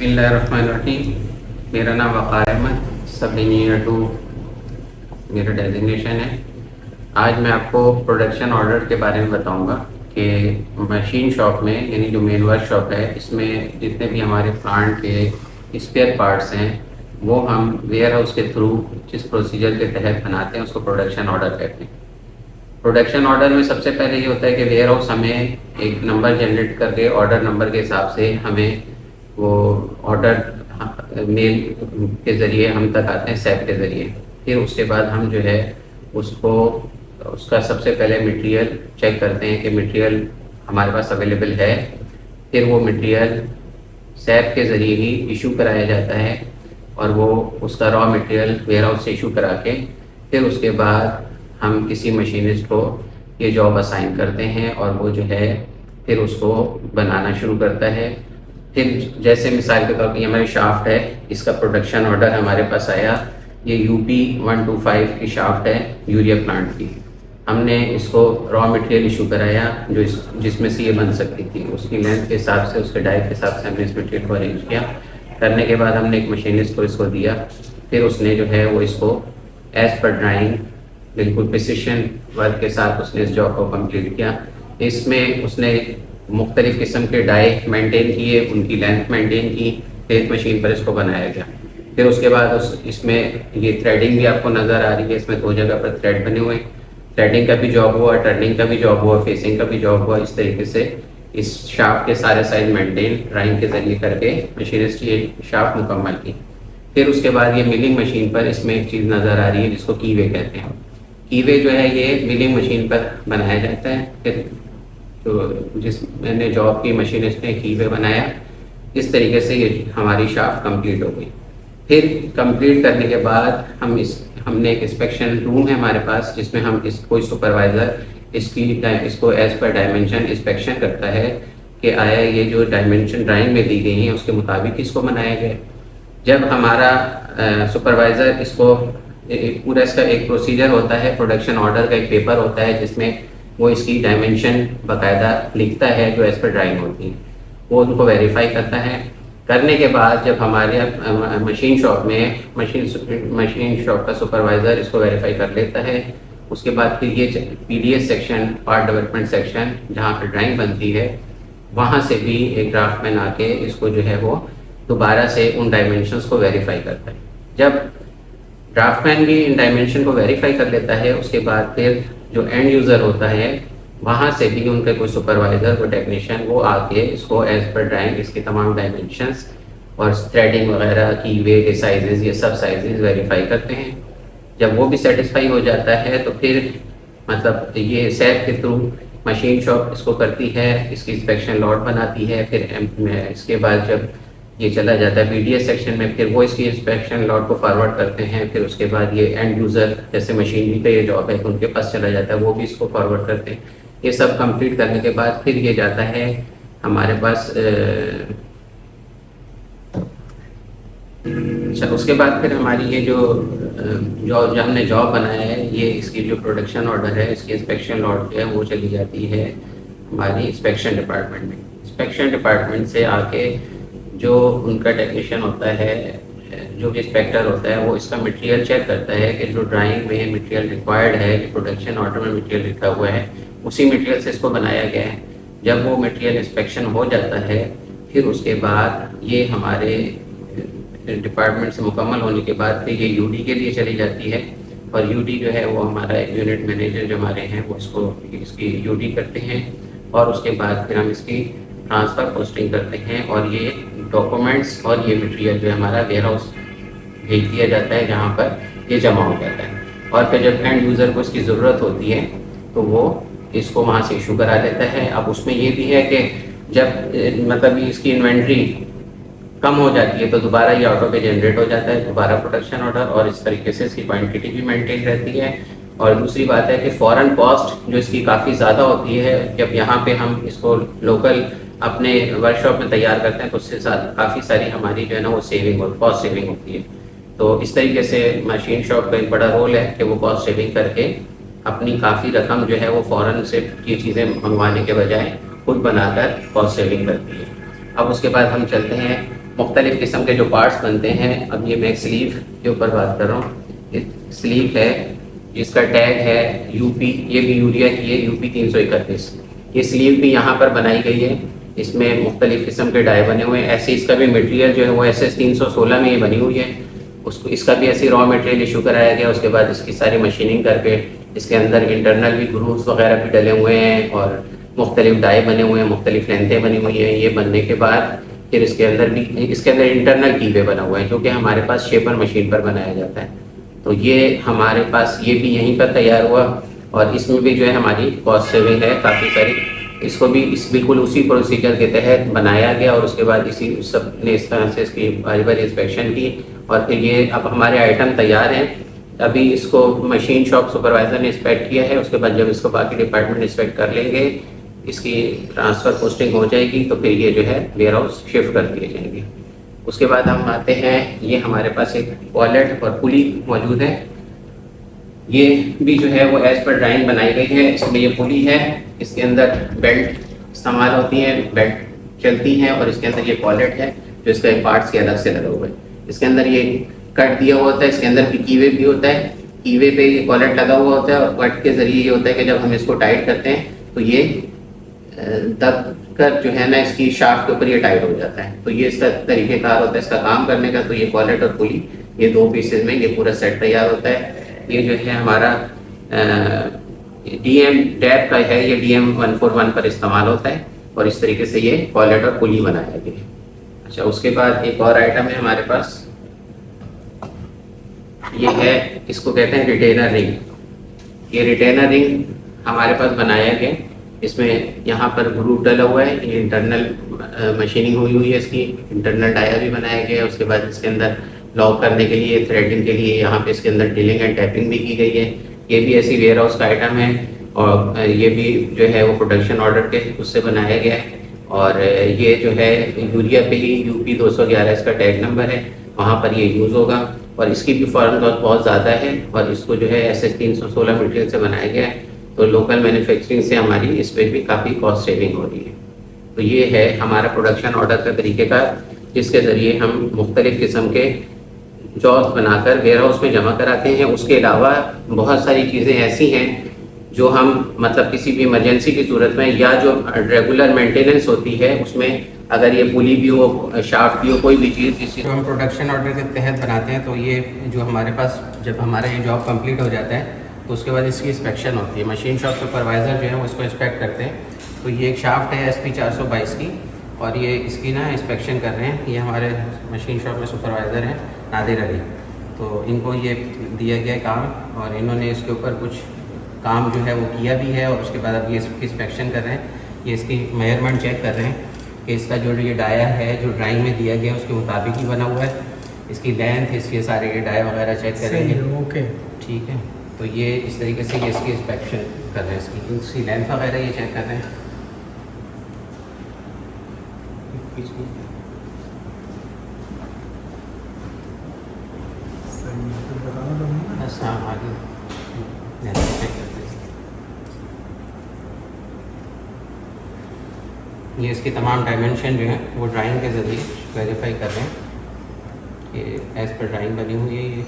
बिस्मिल्लाहिर्रहमानिर्रहीम। मेरा नाम वक़ार अहमद, सब इंजीनियर 2 मेरा डेजिग्नेशन है। आज मैं आपको प्रोडक्शन ऑर्डर के बारे में बताऊंगा कि मशीन शॉप में, यानी जो मेन वर्कशॉप है, इसमें जितने भी हमारे प्लांट के स्पेयर पार्ट्स हैं वो हम वेयर हाउस के थ्रू जिस प्रोसीजर के तहत बनाते हैं उसको प्रोडक्शन ऑर्डर कहते हैं। प्रोडक्शन ऑर्डर में सबसे पहले ये होता है कि वेयर हाउस हमें एक नंबर जनरेट करके ऑर्डर नंबर के हिसाब से हमें वो ऑर्डर मेल के ज़रिए हम तक आते हैं, सैप के ज़रिए। फिर उसके बाद हम जो है उसको उसका सबसे पहले मटेरियल चेक करते हैं कि मटेरियल हमारे पास अवेलेबल है। फिर वो मटेरियल सैप के ज़रिए ही इशू कराया जाता है और वो उसका रॉ मटेरियल वेयर हाउस से इशू करा के फिर उसके बाद हम किसी मशीनिस्ट को ये जॉब असाइन करते हैं और वो जो है फिर उसको बनाना शुरू करता है। फिर जैसे मिसाल के तौर पर ये हमारी शाफ्ट है, इसका प्रोडक्शन ऑर्डर हमारे पास आया। ये UP 125 की शाफ्ट है यूरिया प्लांट की। हमने इसको रॉ मटेरियल इशू कराया जो जिसमें से ये बन सकती थी, उसकी लेंथ के हिसाब से, उसके डाई के हिसाब से हमने इस मटेरियल को अरेंज किया। करने के बाद हमने एक मशीनिस्ट को इसको दिया। फिर उसने जो है वो इसको एज़ पर ड्राइंग बिल्कुल प्रिसिशन वर्क के साथ उसने इस जॉब को कंप्लीट किया। इसमें उसने मुख्तलिफ़ किस्म के डाई मेंटेन किए, उनकी लेंथ मेंटेन की, फिर मशीन पर इसको बनाया गया। फिर उसके बाद इसमें ये थ्रेडिंग भी आपको नज़र आ रही है, इसमें 2 जगह पर थ्रेड बने हुए। थ्रेडिंग का भी जॉब हुआ, टर्निंग का भी जॉब हुआ, फेसिंग का भी जॉब हुआ। इस तरीके से इस शाफ्ट के सारे साइज मेंटेन ड्राइंग के ज़रिए करके मशीनिस्ट ये शाफ्ट मुकम्मल की। फिर उसके बाद ये मिलिंग मशीन पर इसमें एक चीज़ नज़र आ रही है जिसको कीवे कहते हैं। कीवे जो है ये मिलिंग मशीन पर बनाया जाता है। फिर तो जिस मैंने जॉब की मशीनिस्ट ने कीवे बनाया, इस तरीके से ये हमारी शाफ्ट कंप्लीट हो गई। फिर कंप्लीट करने के बाद हमने एक इंस्पेक्शन रूम है हमारे पास जिसमें हम कोई सुपरवाइज़र इसको एज़ पर डायमेंशन इंस्पेक्शन करता है कि आया ये जो डायमेंशन ड्राइंग में दी गई हैं उसके मुताबिक इसको बनाया गया। जब हमारा सुपरवाइज़र इसको पूरा इसका एक प्रोसीजर होता है, प्रोडक्शन ऑर्डर का एक पेपर होता है जिसमें वो इसकी डायमेंशन बाकायदा लिखता है जो एज़ पर ड्राइंग होती है, वो उनको वेरीफाई करता है। करने के बाद जब हमारे मशीन शॉप में मशीन शॉप का सुपरवाइज़र इसको वेरीफाई कर लेता है, उसके बाद फिर ये PDS section, part development section, जहाँ पर ड्राइंग बनती है, वहाँ से भी एक ड्राफ्टमैन आके इसको जो है वो दोबारा से उन डायमेंशंस को वेरीफाई करता है। जब ड्राफ्टमैन भी इन डायमेंशन को वेरीफाई कर लेता है, उसके बाद फिर जो एंड यूज़र होता है वहाँ से भी उनके कोई सुपरवाइज़र, कोई टेक्नीशियन, वो आके इसको एज़ पर ड्राइंग इसके तमाम डायमेंशंस और थ्रेडिंग वगैरह की वे के साइजेज़, ये सब साइजेज़ वेरीफाई करते हैं। जब वो भी सेटिस्फाई हो जाता है तो फिर मतलब ये सैप के थ्रू मशीन शॉप इसको करती है, इसकी इंस्पेक्शन लॉट बनाती है। फिर इसके बाद जब ये चला जाता है PDS सेक्शन में, फिर वो इसकी इंस्पेक्शन लॉट को फॉरवर्ड करते हैं। फिर उसके बाद ये एंड यूज़र, जैसे मशीनरी का ये जॉब है, उनके पास चला जाता है, वो भी इसको फॉरवर्ड करते हैं। ये सब कंप्लीट करने के बाद फिर ये जाता है हमारे पास अच्छा, उसके बाद फिर हमारी ये जो हमने जॉब बनाया है, ये इसकी जो प्रोडक्शन ऑर्डर है, इसकी इंस्पेक्शन लॉट जो है वो चली जाती है हमारी इंस्पेक्शन डिपार्टमेंट में। इंस्पेक्शन डिपार्टमेंट से आके जो उनका टेक्नीशियन होता है, जो भी इंस्पेक्टर होता है, वो इसका मटेरियल चेक करता है कि जो ड्राइंग में मटेरियल रिक्वायर्ड है, जो प्रोडक्शन ऑर्डर में मटेरियल लिखा हुआ है, उसी मटेरियल से इसको बनाया गया है। जब वो मटेरियल इंस्पेक्शन हो जाता है, फिर उसके बाद ये हमारे डिपार्टमेंट से मुकम्मल होने के बाद फिर ये UD के लिए चली जाती है। और UD जो है वो हमारा एक यूनिट मैनेजर जो हमारे हैं वो इसकी UD करते हैं और उसके बाद फिर हम इसकी ट्रांसफ़र पोस्टिंग करते हैं और ये डॉक्यूमेंट्स और ये मटेरियल जो है हमारा वेयर हाउस भेज दिया जाता है जहाँ पर ये जमा हो जाता है। और फिर जब एंड यूज़र को इसकी ज़रूरत होती है तो वो इसको वहाँ से इशू करा देता है। अब उसमें ये भी है कि जब मतलब इसकी इन्वेंट्री कम हो जाती है तो दोबारा ये ऑटो पे जनरेट हो जाता है, दोबारा प्रोडक्शन ऑर्डर, और इस तरीके से इसकी क्वांटिटी भी मेंटेन रहती है। और दूसरी बात है कि फ़ॉरेन कॉस्ट जो इसकी काफ़ी ज़्यादा होती है, जब यहाँ पे हम इसको लोकल अपने वर्कशॉप में तैयार करते हैं तो उससे काफ़ी सारी हमारी जो है ना वो कॉस्ट सेविंग होती है। तो इस तरीके से मशीन शॉप का एक बड़ा रोल है कि वो कॉस्ट सेविंग करके अपनी काफ़ी रकम जो है वो फ़ॉरेन से ये चीज़ें मंगवाने के बजाय खुद बनाकर कॉस्ट सेविंग करती है। अब उसके बाद हम चलते हैं मुख्तलिफ़ किस्म के जो पार्ट्स बनते हैं। अब ये मैं स्लीव के ऊपर बात कर रहा हूँ। स्लीव है जिसका टैग है यूपी, ये भी यूरिया की है, यूपी 331। ये स्लीव भी यहाँ पर बनाई गई है। इसमें मुख्तलिफ़ किस्म के डाई बने हुए हैं। ऐसे इसका भी मटेरियल जो है वो SS 316 में ये बनी हुई है। उसको इसका भी ऐसे रॉ मटेरियल इशू कराया गया। उसके बाद इसकी सारी मशीनिंग करके इसके अंदर इंटरनल भी ग्रूव्स वगैरह भी डले हुए हैं और मुख्तलिफ डाई बने हुए हैं, मुख्तलिफ लेंथें बनी हुई हैं। ये बनने के बाद फिर इसके अंदर इंटरनल कीवे बना हुआ है जो कि हमारे पास शेपर मशीन पर बनाया जाता है। तो ये हमारे पास ये भी यहीं पर तैयार हुआ और इसमें भी जो है हमारी कॉस्ट सेविंग है काफ़ी सारी। इसको भी बिल्कुल उसी प्रोसीजर के तहत बनाया गया और उसके बाद इसी सब ने इस तरह से इसकी बारी बारी इंस्पेक्शन की और फिर ये अब हमारे आइटम तैयार हैं। अभी इसको मशीन शॉप सुपरवाइज़र ने इंस्पेक्ट किया है। उसके बाद जब इसको बाकी डिपार्टमेंट इंस्पेक्ट कर लेंगे, इसकी ट्रांसफ़र पोस्टिंग हो जाएगी तो फिर ये जो है वेयर हाउस शिफ्ट कर दिए जाएंगे। उसके बाद हम आते हैं, ये हमारे पास एक वॉलेट और पुली मौजूद है। ये भी जो है वो एज़ पर ड्राइंग बनाई गई है। इसमें ये पुली है, इसके अंदर बेल्ट इस्तेमाल होती है, बेल्ट चलती हैं और इसके अंदर ये वॉलेट है जो इसका पार्ट्स के अलग से लगा हुआ है। इसके अंदर ये कट दिया हुआ होता है, इसके अंदर भी कीवे भी होता है। कीवे पे ये वॉलेट लगा हुआ होता है और कट के ज़रिए ये होता है कि जब हम इसको टाइट करते हैं तो ये दब कर जो है ना इसकी शाफ्ट के ऊपर ये टाइट हो जाता है। तो ये इसका तरीक़ेकार होता है इसका काम करने का। तो ये वॉलेट और पुली ये दो पीसेज में ये पूरा सेट तैयार होता है। ये जो है हमारा DM टैप का है, ये DM 141 पर इस्तेमाल होता है और इस तरीके से ये वॉलेट और पुली बनाया गया है। अच्छा, उसके बाद एक और आइटम है हमारे पास, ये है, इसको कहते हैं रिटेनर रिंग। ये रिटेनर रिंग हमारे पास बनाया गया। इसमें यहाँ पर ग्रूव डला हुआ है, ये इंटरनल मशीनिंग हुई है, इसकी इंटरनल डाया भी बनाया गया है। उसके बाद इसके अंदर लॉक करने के लिए, थ्रेडिंग के लिए यहाँ पे इसके अंदर ड्रिलिंग एंड टैपिंग भी की गई है। ये भी ऐसी वेयर हाउस का आइटम है और ये भी जो है वो प्रोडक्शन ऑर्डर के उससे बनाया गया है। और ये जो है यूरिया पे ही UP 211 इसका टैग नंबर है, वहाँ पर ये यूज़ होगा और इसकी भी फॉरेन कॉस्ट बहुत ज़्यादा है और इसको जो है SS 316 मटेरियल से बनाया गया है। तो लोकल मैन्युफैक्चरिंग से हमारी इस पर भी काफ़ी कॉस्ट सेविंग हो रही है। तो ये है हमारा प्रोडक्शन ऑर्डर का तरीक़ेकार, जिसके ज़रिए हम मुख्तलिफ़ किस्म के जॉब्स बनाकर वेयर हाउस में जमा कराते हैं। उसके अलावा बहुत सारी चीज़ें ऐसी हैं जो हम मतलब किसी भी इमरजेंसी की सूरत में या जो रेगुलर मेंटेनेंस होती है उसमें अगर ये पुली भी हो, शाफ्ट भी हो, कोई भी चीज़ जिससे हम प्रोडक्शन ऑर्डर के तहत बनाते हैं, तो ये जो हमारे पास जब हमारा ये जॉब कंप्लीट हो जाता है तो उसके बाद इसकी इंस्पेक्शन होती है। मशीन शॉप सुपरवाइज़र जो है वो इसको इंस्पेक्ट करते हैं। तो ये एक शाफ्ट है SP 422 की और ये इसकी ना इंस्पेक्शन कर रहे हैं। ये हमारे मशीन शॉप में सुपरवाइज़र हैं नादिर अली, तो इनको ये दिया गया काम और इन्होंने इसके ऊपर कुछ काम जो है वो किया भी है और उसके बाद अब ये इसकी इंस्पेक्शन कर रहे हैं। ये इसकी मेजरमेंट चेक कर रहे हैं कि इसका जो ये डाया है जो ड्राइंग में दिया गया उसके मुताबिक ही बना हुआ है। इसकी लेंथ, इसके सारे ये डाया वगैरह चेक करेंगे। ओके, ठीक है। तो ये इस तरीके से ये इसकी इंस्पेक्शन कर रहे हैं, इसकी लेंथ वगैरह ये चेक कर रहे हैं। हाँ, आगे चेक करते हैं। ये इसकी तमाम डायमेंशन जो है वो ड्राइंग के ज़रिए वेरीफाई कर रहे हैं। ये एज़ पर ड्राइंग बनी हुई है, ये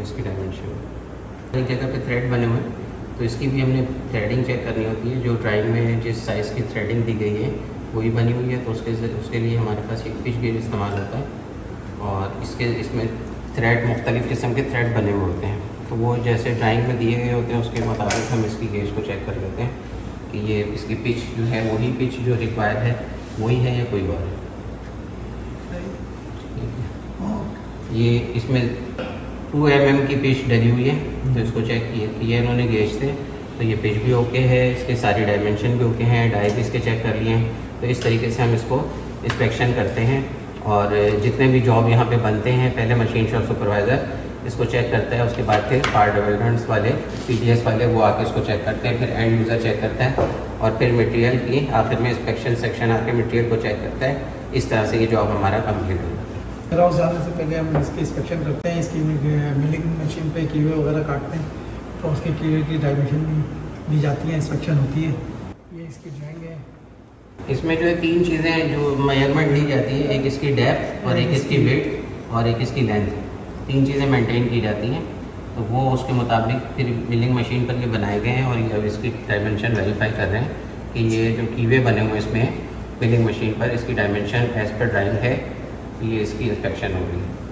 इसकी डायमेंशन एक जगह पे थ्रेड बने हुए हैं, तो इसकी भी हमने थ्रेडिंग चेक करनी होती है। जो ड्राइंग में जिस साइज़ की थ्रेडिंग दी गई है वही बनी हुई है, तो उसके लिए हमारे पास एक पिच गेज इस्तेमाल होता है और इसमें थ्रेड मुख्तलिफ़ किस्म के थ्रेड बने हुए होते हैं। तो वो जैसे ड्राइंग में दिए गए होते हैं उसके मुताबिक हम इसकी गेज को चेक कर लेते हैं कि ये इसकी पिच जो है वही पिच जो रिक्वायर्ड है वही है या कोई और है। ये इसमें 2 mm की पिच डली हुई है, तो इसको चेक किया इन्होंने गेज से, तो ये पिच भी ओके है, इसके सारी डायमेंशन भी ओके हैं, डाई भी इसके चेक कर लिए हैं। तो इस तरीके से हम इसको इंस्पेक्शन करते हैं और जितने भी जॉब यहाँ पे बनते हैं पहले मशीन शॉप सुपरवाइज़र इसको चेक करता है, उसके बाद फिर पार्ट डेवलपमेंट्स वाले PDS वाले वो आके इसको चेक करते हैं, फिर एंड यूज़र चेक करता है और फिर मटेरियल की आखिर में इंस्पेक्शन सेक्शन आके मटेरियल को चेक करता है। इस तरह से ये जॉब हमारा कंप्लीट होता है। वेयर हाउस जाने से पहले हम इसकी इंस्पेक्शन करते हैं, इसकी मिलिंग मशीन पे कीवे वगैरह काटते हैं, तो उसके कीवे की डायमेंशन ली जाती है, इंस्पेक्शन होती है। ये इसकी ड्राइंग है। इसमें जो है 3 चीज़ें जो मेजरमेंट ली जाती है, एक इसकी डेप्थ और एक इसकी विड्थ और एक इसकी लेंथ, 3 चीज़ें मेंटेन की जाती हैं। तो वो उसके मुताबिक फिर मिलिंग मशीन पर ये बनाए गए हैं और ये अब इसकी डायमेंशन वेरीफाई कर रहे हैं कि ये जो कीवे बने हुए इसमें मिलिंग मशीन पर, इसकी डायमेंशन एज पर ड्राइंग है। ये इसकी इंस्पेक्शन हो रही है।